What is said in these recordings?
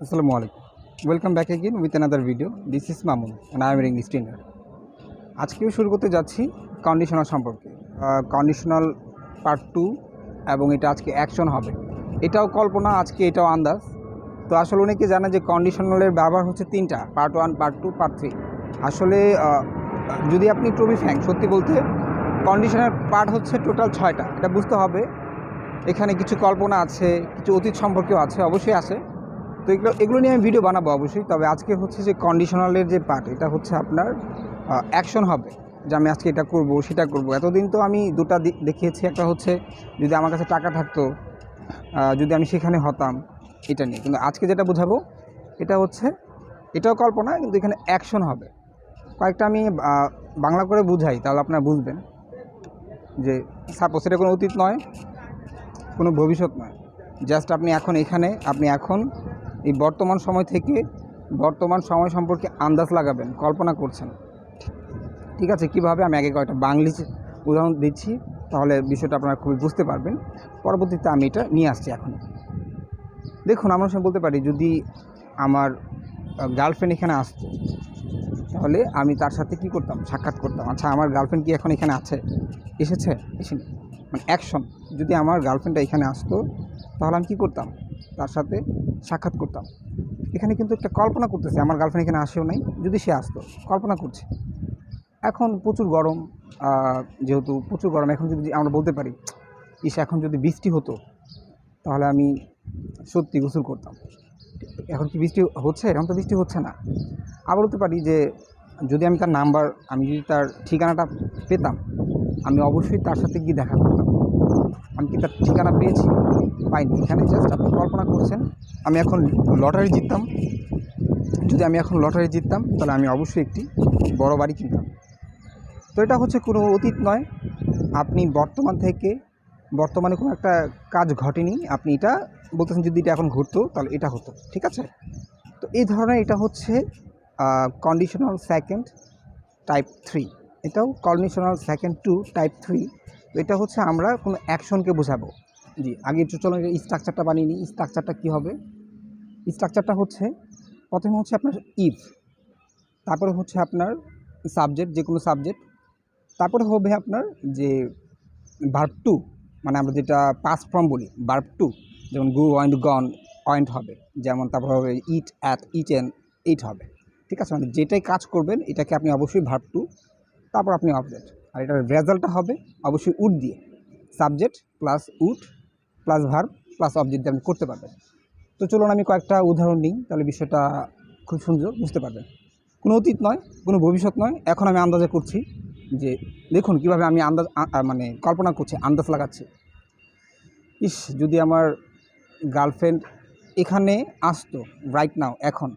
Assalamu alaikum. Welcome back again with another video. This is Mamun and I am an English trainer. আজকেও শুরু করতে যাচ্ছি conditional সম্পর্কে। Conditional part 2 এবং এটা আজকে অ্যাকশন হবে। এটাও কল্পনা, আজকে এটাও আন্দাজ। তো আসলে অনেকে জানে যে কন্ডিশনালের ব্যবহার হচ্ছে তিনটা, পার্ট 1, পার্ট 2, পার্ট 3। আসলে যদি আপনি টবি ফ্যাং সত্যি বলতে কন্ডিশনাল পার্ট হচ্ছে টোটাল 6টা। এটা বুঝতে হবে এখানে কিছু কল্পনা আছে, কিছু অতীত সম্পর্কেও আছে, অবশ্যই আছে। তো এগুলো নিয়ে আমি ভিডিও বানাবো অবশ্যই। তবে আজকে হচ্ছে যে কন্ডিশনালের যে পার্ট, এটা হচ্ছে আপনার অ্যাকশন হবে, যে আমি আজকে এটা করব সেটা করব। এতদিন তো আমি দুটা দেখিয়েছি, একটা হচ্ছে যদি আমার কাছে টাকা থাকতো, যদি আমি সেখানে হতাম, এটা নিয়ে। কিন্তু আজকে যেটা বোঝাবো এটা হচ্ছে, এটাও কল্পনা কিন্তু এখানে অ্যাকশন হবে। কয়েকটা আমি বাংলা করে বুঝাই, তাহলে আপনারা বুঝবেন যে সাপোজ এটা কোনো অতীত নয়, কোনো ভবিষ্যৎ নয়, জাস্ট আপনি এখন এখানে, আপনি এখন এই বর্তমান সময় থেকে বর্তমান সময় সম্পর্কে আন্দাজ লাগাবেন, কল্পনা করছেন। ঠিক আছে, কীভাবে আমি আগে কয়েকটা বাংলিশ উদাহরণ দিচ্ছি, তাহলে বিষয়টা আপনারা খুবই বুঝতে পারবেন। পরবর্তীতে আমি এটা নিয়ে আসছি। এখন দেখুন, আমরা সঙ্গে বলতে পারি যদি আমার গার্লফ্রেন্ড এখানে আসতো, তাহলে আমি তার সাথে কি করতাম, সাক্ষাৎ করতাম। আচ্ছা, আমার গার্লফ্রেন্ড কি এখন এখানে আছে, এসেছে, এসেনি, মানে অ্যাকশন। যদি আমার গার্লফ্রেন্ডটা এখানে আসতো, তাহলে আমি কী করতাম, তার সাথে সাক্ষাৎ করতাম। এখানে কিন্তু একটা কল্পনা করতেছে, আমার গার্লফ্রেন্ড এখানে আসেও নাই, যদি সে আসতো, কল্পনা করছে। এখন প্রচুর গরম, যেহেতু প্রচুর গরম, এখন যদি আমরা বলতে পারি এখন যদি বৃষ্টি হতো, তাহলে আমি সত্যি গোসল করতাম। এখন কি বৃষ্টি হচ্ছে? এখন তো বৃষ্টি হচ্ছে না। আবার বলতে পারি যে যদি আমি তার নাম্বার, আমি যদি তার ঠিকানাটা পেতাম, আমি অবশ্যই তার সাথে গিয়ে দেখা করতাম। আমি কি তার ঠিকানা পেয়েছি? পাইনি। এখানে জাস্ট আপনি কল্পনা করছেন আমি এখন লটারি জিততাম। যদি আমি এখন লটারি জিততাম, তাহলে আমি অবশ্যই একটি বড় বাড়ি কিনতাম। তো এটা হচ্ছে কোনো অতীত নয়, আপনি বর্তমান থেকে, বর্তমানে কোনো একটা কাজ ঘটেনি, আপনি এটা বলতেছেন যদি এটা এখন ঘটতো তাহলে এটা হতো। ঠিক আছে, তো এই ধরনের এটা হচ্ছে কন্ডিশনাল সেকেন্ড টাইপ 3। এটাও কন্ডিশনাল সেকেন্ড 2 টাইপ 3। তো এটা হচ্ছে আমরা কোনো অ্যাকশনকে বোঝাবো। জি, আগে একটু চলো এই স্ট্রাকচারটা বানিয়ে নিই। স্ট্রাকচারটা কী হবে? স্ট্রাকচারটা হচ্ছে, প্রথমে হচ্ছে আপনার ইফ, তারপরে হচ্ছে আপনার সাবজেক্ট, যে কোনো সাবজেক্ট, তারপরে হবে আপনার যে ভার্ব টু, মানে আমরা যেটা পাস্ট ফর্ম বলি, ভার্ব টু, যেমন গো, ওয়েন্ট, গন, ওয়েন্ট হবে। যেমন তারপর হবে ইট, অ্যাট, ইটেন, ইট হবে। ঠিক আছে, মানে যেটাই কাজ করবেন এটাকে আপনি অবশ্যই ভার্ব টু, তারপর আপনি অবজেক্ট। আর এটার রেজাল্টটা হবে অবশ্যই উড দিয়ে, subject plus would plus verb plus object দিয়ে আপনি করতে পারবেন। তো চলুন আমি কয়েকটা উদাহরণ নিই, তাহলে বিষয়টা খুব সুন্দর বুঝতে পারবেন। কোনো অতীত নয়, কোনো ভবিষ্যৎ নয়, এখন আমি আন্দাজে করছি। যে দেখুন কীভাবে আমি আন্দাজ, মানে কল্পনা করছি, আন্দাজ লাগাচ্ছি। যদি আমার গার্লফ্রেন্ড এখানে আসতো রাইট নাও, এখন,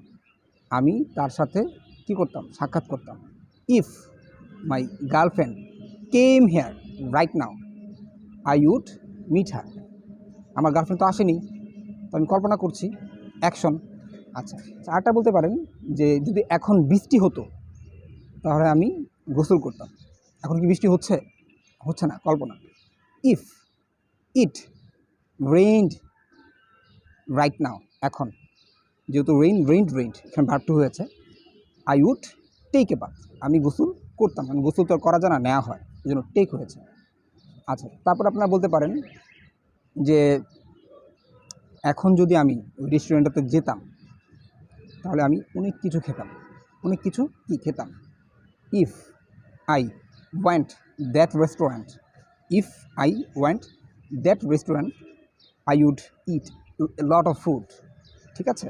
আমি তার সাথে কি করতাম, সাক্ষাৎ করতাম। If my girlfriend came here right now, I would meet her. আমার গার্লফ্রেন্ড তো আসেনি, তো আমি কল্পনা করছি, অ্যাকশন। আচ্ছা, আরটা বলতে পারেন যে যদি এখন বৃষ্টি হতো, তাহলে আমি গোসল করতাম। এখন কি বৃষ্টি হচ্ছে? হচ্ছে না, কল্পনা। If it rained right now, এখন, যেহেতু রেইনড এখানে ভার্ব টু হয়েছে, I would take a bath, আমি গোসল করতাম। মানে গোসল তো আর করা যায় না, নেওয়া হয়, এই জন্য টেক হয়েছে। আচ্ছা, তারপর আপনারা বলতে পারেন যে এখন যদি আমি ওই রেস্টুরেন্টটাতে যেতাম, তাহলে আমি অনেক কিছু খেতাম। অনেক কিছু কি খেতাম? If I went that restaurant, if I went that restaurant, I would eat lot of food. ঠিক আছে,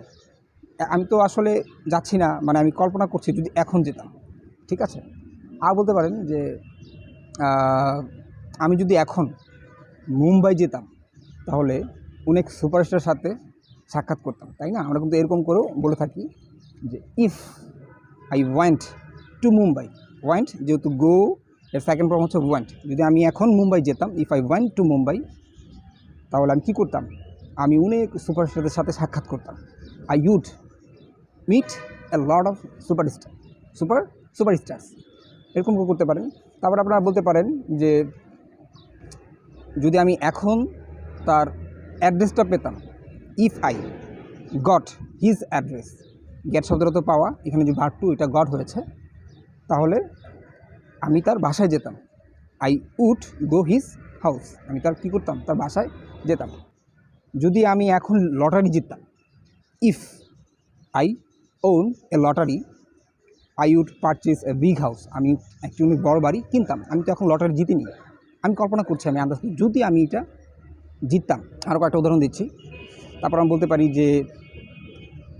আমি তো আসলে যাচ্ছি না, মানে আমি কল্পনা করছি যদি এখন যেতাম। ঠিক আছে, আর বলতে পারেন যে আমি যদি এখন মুম্বাই যেতাম, তাহলে অনেক সুপারস্টারের সাথে সাক্ষাৎ করতাম, তাই না? আমরা কিন্তু এরকম করেও বলে থাকি যে if I went to Mumbai, went যেহেতু গো, এর সেকেন্ড ফর্ম হচ্ছে ওয়েন্ট। যদি আমি এখন মুম্বাই যেতাম, if I went to Mumbai, তাহলে আমি কী করতাম, আমি অনেক সুপারস্টারদের সাথে সাক্ষাৎ করতাম। I would meet a lot of superstars, এরকম করতে পারেন। তারপর আপনারা বলতে পারেন যে যদি আমি এখন তার অ্যাড্রেসটা পেতাম, if I got his address, get শব্দটা তো পাওয়া, এখানে যে ভার্ব টু এটা গট হয়েছে, তাহলে আমি তার বাসায় যেতাম। I would go his house, আমি তার কী করতাম, তার বাসায় যেতাম। যদি আমি এখন লটারি জিততাম, if I won a lottery I would purchase a big house, আমি একটি অনেক বড় বাড়ি কিনতাম। আমি তো এখন লটারি জিতিনি, আমি কল্পনা করছি, আমি আন্দাজ করি যদি আমি এটা জিততাম। আরও কয়েকটা উদাহরণ দিচ্ছি। তারপর আমি বলতে পারি যে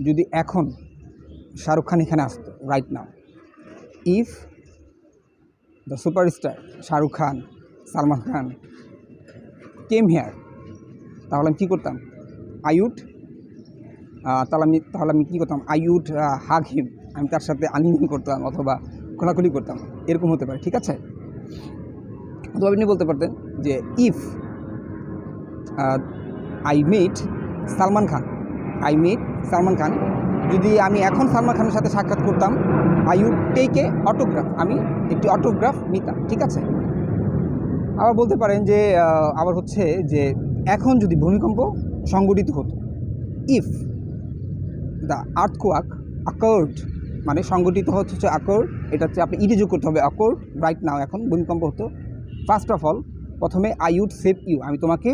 যদি এখন শাহরুখ খান এখানে আসতো, right now, if the superstar Shahrukh Khan, Salman Khan came here, তাহলে আমি কী করতাম, আই উড তাহলে আমি কী করতাম, আই উড হাগ হিম, আমি তার সাথে আলিঙ্গন করতাম অথবা খোলাখুলি করতাম, এরকম হতে পারে, ঠিক আছে। অথবা আপনি বলতে পারতেন যে if I met Salman Khan, I met Salman Khan, যদি আমি এখন সালমান খানের সাথে সাক্ষাৎ করতাম, I would take a autograph, আমি একটি অটোগ্রাফ নিতাম, ঠিক আছে। আবার বলতে পারেন যে আবার হচ্ছে যে এখন যদি ভূমিকম্প সংঘটিত হতো, ইফ দ্য আর্থকোয়াক অকার্ড, মানে সংঘটিত হচ্ছে অকার্ড, এটা হচ্ছে আপনি ইডি যোগ করতে হবে, অকার্ড রাইট নাও, এখন ভূমিকম্প হতো, ফার্স্ট অফ অল প্রথমে আই উড সেভ ইউ, আমি তোমাকে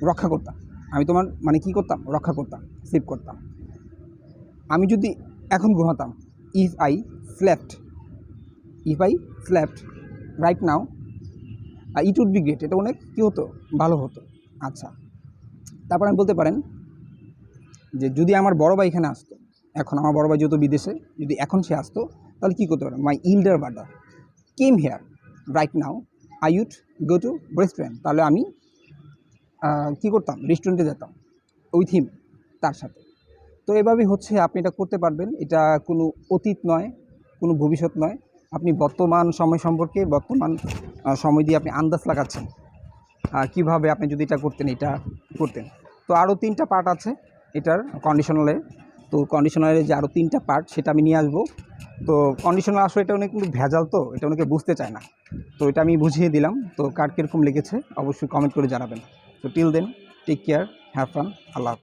রক্ষা করতাম, আমি তোমার মানে কী করতাম, রক্ষা করতাম, সেভ করতাম। আমি যদি এখন ঘুমাতাম, if I slept right now it would be great, এটা অনেক কী হতো, ভালো হতো। আচ্ছা, তারপর আমি বলতে পারেন যে যদি আমার বড় ভাই এখানে আসতো, এখন আমার বড় ভাই যেহেতু বিদেশে, যদি এখন সে আসতো তাহলে কী করতে পারেন, my elder brother came here right now I would go to restaurant, তাহলে আমি কী করতাম, রেস্টুরেন্টে যেতাম উইথ হিম, তার সাথে। তো এভাবেই হচ্ছে আপনি এটা করতে পারবেন, এটা কোনো অতীত নয়, কোনো ভবিষ্যৎ নয়, আপনি বর্তমান সময় সম্পর্কে বর্তমান সময় দিয়ে আপনি আন্দাজ লাগাচ্ছেন কীভাবে আপনি যদি এটা করতেন। তো আরও 3টা পার্ট আছে এটার কন্ডিশনালের, তো কন্ডিশনালের যে আরও 3টা পার্ট সেটা আমি নিয়ে আসবো। তো কন্ডিশনাল আসলে এটা অনেক কিন্তু ভেজাল, তো এটা অনেকে বুঝতে চায় না, তো এটা আমি বুঝিয়ে দিলাম। তো কার কীরকম লেগেছে অবশ্যই কমেন্ট করে জানাবেন। তো till then, take care, have fun, Allah.